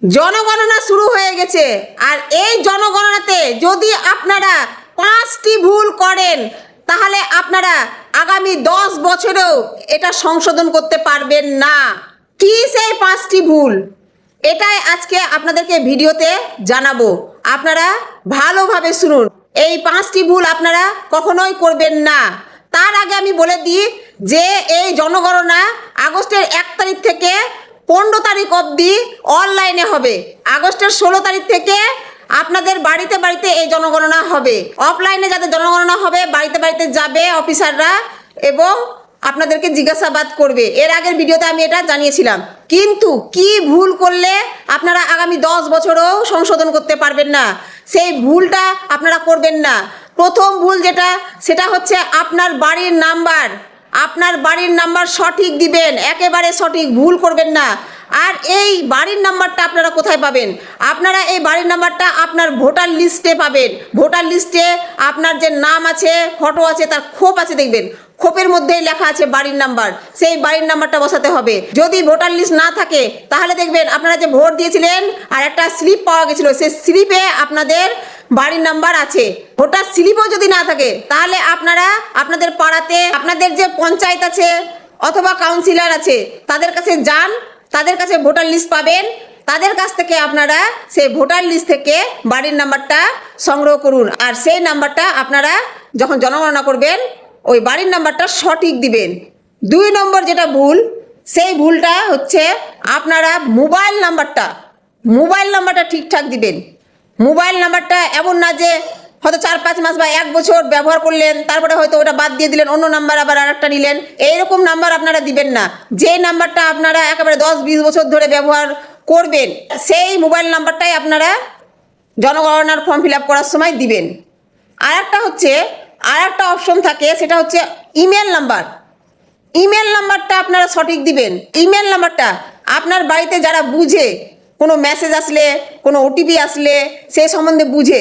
জনগণনা শুরু হয়ে গেছে। আর এই জনগণনাতে যদি আপনারা 5টি ভুল করেন তাহলে আপনারা আগামী 10 বছরেও এটা সংশোধন করতে পারবেন না। কি সেই 5টি ভুল, এটাই আজকে আপনাদেরকে ভিডিওতে জানাবো। আপনারা ভালোভাবে শুনুন। এই 5টি ভুল আপনারা কখনোই করবেন না। তার আগে আমি বলে দিই যে এই জনগণনা আগস্টের 1 তারিখ থেকে 15 তারিখ অবধি অনলাইনে হবে। আগস্টের 16 তারিখ থেকে আপনাদের বাড়িতে বাড়িতে এই জনগণনা হবে। অফলাইনে যাদের জনগণনা হবে বাড়িতে বাড়িতে যাবে অফিসাররা এবং আপনাদেরকে জিজ্ঞাসাবাদ করবে। এর আগের ভিডিওতে আমি এটা জানিয়েছিলাম। কিন্তু কি ভুল করলে আপনারা আগামী 10 বছরেও সংশোধন করতে পারবেন না, সেই ভুলটা আপনারা করবেন না। প্রথম ভুল যেটা, সেটা হচ্ছে আপনার বাড়ির নাম্বার। আপনার বাড়ির নাম্বার সঠিক দিবেন, একেবারে সঠিক, ভুল করবেন না। আর এই বাড়ির নাম্বারটা আপনারা কোথায় পাবেন? আপনারা এই বাড়ির নাম্বারটা আপনার ভোটার লিস্টে পাবেন। ভোটার লিস্টে আপনার যে নাম আছে, ফটো আছে, তার খোপ আছে, দেখবেন খোপের মধ্যেই লেখা আছে বাড়ির নাম্বার। সেই বাড়ির নাম্বারটা বসাতে হবে। যদি ভোটার লিস্ট না থাকে তাহলে দেখবেন আপনারা যে ভোট দিয়েছিলেন আর একটা স্লিপ পাওয়া গেছিলো, সেই স্লিপে আপনাদের বাড়ির নাম্বার আছে। ভোটার স্লিপও যদি না থাকে তাহলে আপনারা আপনাদের পাড়াতে আপনাদের যে পঞ্চায়েত আছে অথবা কাউন্সিলর আছে তাদের কাছে যান, তাদের কাছে ভোটার লিস্ট পাবেন। তাদের কাছ থেকে আপনারা সেই ভোটার লিস্ট থেকে বাড়ির নাম্বারটা সংগ্রহ করুন। আর সেই নাম্বারটা আপনারা যখন জনগণনা করবেন ওই বাড়ির নাম্বারটা সঠিক দিবেন। 2 নম্বর যেটা ভুল, সেই ভুলটা হচ্ছে আপনারা মোবাইল নাম্বারটা ঠিকঠাক দিবেন। মোবাইল নাম্বারটা এমন না যে হয়তো 4-5 মাস বা 1 বছর ব্যবহার করলেন, তারপরে হয়তো ওটা বাদ দিয়ে দিলেন, অন্য নাম্বার আবার আরেকটা নিলেন। এইরকম নাম্বার আপনারা দিবেন না। যে নাম্বারটা আপনারা একেবারে 10-20 বছর ধরে ব্যবহার করবেন সেই মোবাইল নাম্বারটাই আপনারা জনগণনার ফর্ম ফিল আপ করার সময় দিবেন। আরেকটা অপশন থাকে, সেটা হচ্ছে ইমেল নাম্বার। ইমেল নাম্বারটা আপনারা সঠিক দিবেন। ইমেল নাম্বারটা আপনার বাড়িতে যারা বুঝে, কোনো মেসেজ আসলে, কোনো ওটিপি আসলে সেই সম্বন্ধে বুঝে,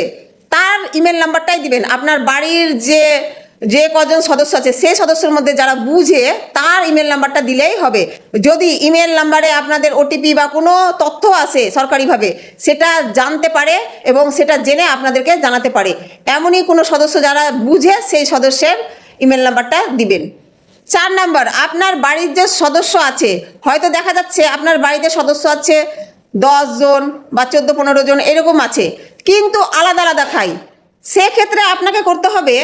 তার ইমেল নাম্বারটাই দিবেন। আপনার বাড়ির যে কজন সদস্য আছে সেই সদস্যের মধ্যে যারা বুঝে তার ইমেল নাম্বারটা দিলেই হবে। যদি ইমেল নাম্বারে আপনাদের ওটিপি বা কোনো তথ্য আসে সরকারিভাবে, সেটা জানতে পারে এবং সেটা জেনে আপনাদেরকে জানাতে পারে, এমনই কোনো সদস্য যারা বুঝে সেই সদস্যের ইমেল নাম্বারটা দিবেন। 4 নম্বর, আপনার বাড়ির যে সদস্য আছে, হয়তো দেখা যাচ্ছে আপনার বাড়িতে সদস্য আছে 10 জন বা 14-15 জন এরকম আছে, কিন্তু আলাদা আলাদা খায়। সেক্ষেত্রে আপনাকে করতে হবে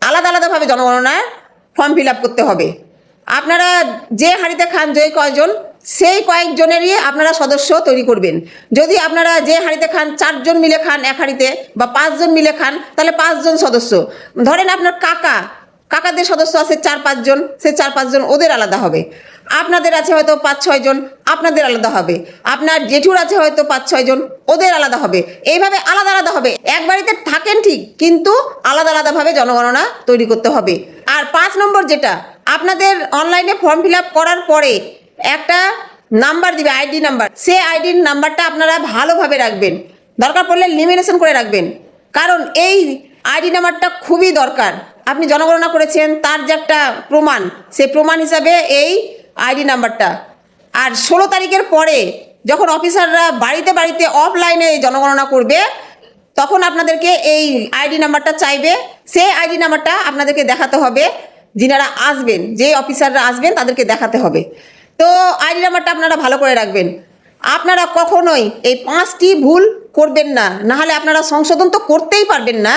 আলাদা আলাদাভাবে জনগণনার ফর্ম ফিল আপ করতে হবে। আপনারা যে হাঁড়িতে খান যে কয়জন, সেই কয়েকজনেরই আপনারা সদস্য তৈরি করবেন। যদি আপনারা যে হাঁড়িতে খান 4 জন মিলে খান এক হাঁড়িতে, বা 5 জন মিলে খান, তাহলে 5 জন সদস্য। ধরেন আপনার কাকাদের সদস্য আছে 4-5 জন, সে 4-5 জন ওদের আলাদা হবে। আপনাদের আছে হয়তো 5-6 জন, আপনাদের আলাদা হবে। আপনার জেঠুর আছে হয়তো 5-6 জন, ওদের আলাদা হবে। এইভাবে আলাদা আলাদা হবে। এক বাড়িতে থাকেন ঠিক, কিন্তু আলাদা আলাদাভাবে জনগণনা তৈরি করতে হবে। আর 5 নম্বর যেটা, আপনাদের অনলাইনে ফর্ম ফিল আপ করার পরে একটা নাম্বার দিবে, আইডি নাম্বার। সেই আইডি নাম্বারটা আপনারা ভালোভাবে রাখবেন, দরকার পড়লে লিমিনেশন করে রাখবেন। কারণ এই আইডি নাম্বারটা খুবই দরকার। আপনি জনগণনা করেছেন তার যে একটা প্রমাণ, সেই প্রমাণ হিসাবে এই আইডি নাম্বারটা। আর 16 তারিখের পরে যখন অফিসাররা বাড়িতে বাড়িতে অফলাইনে জনগণনা করবে, তখন আপনাদেরকে এই আইডি নাম্বারটা চাইবে। সেই আইডি নাম্বারটা আপনাদেরকে দেখাতে হবে। যিনারা আসবেন, যে অফিসাররা আসবেন, তাদেরকে দেখাতে হবে। তো আইডি নাম্বারটা আপনারা ভালো করে রাখবেন। আপনারা কখনোই এই 5টি ভুল করবেন না, নাহলে আপনারা সংশোধন তো করতেই পারবেন না,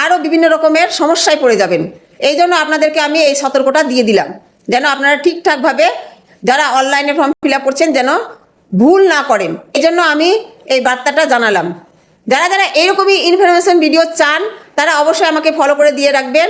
আরও বিভিন্ন রকমের সমস্যায় পড়ে যাবেন। এই জন্য আপনাদেরকে আমি এই সতর্কটা দিয়ে দিলাম, যেন আপনারা ঠিকঠাকভাবে যারা অনলাইনে ফর্ম ফিল আপ করছেন যেন ভুল না করেন। এই জন্য আমি এই বার্তাটা জানালাম। যারা যারা এইরকমই ইনফরমেশন ভিডিও চান তারা অবশ্যই আমাকে ফলো করে দিয়ে রাখবেন।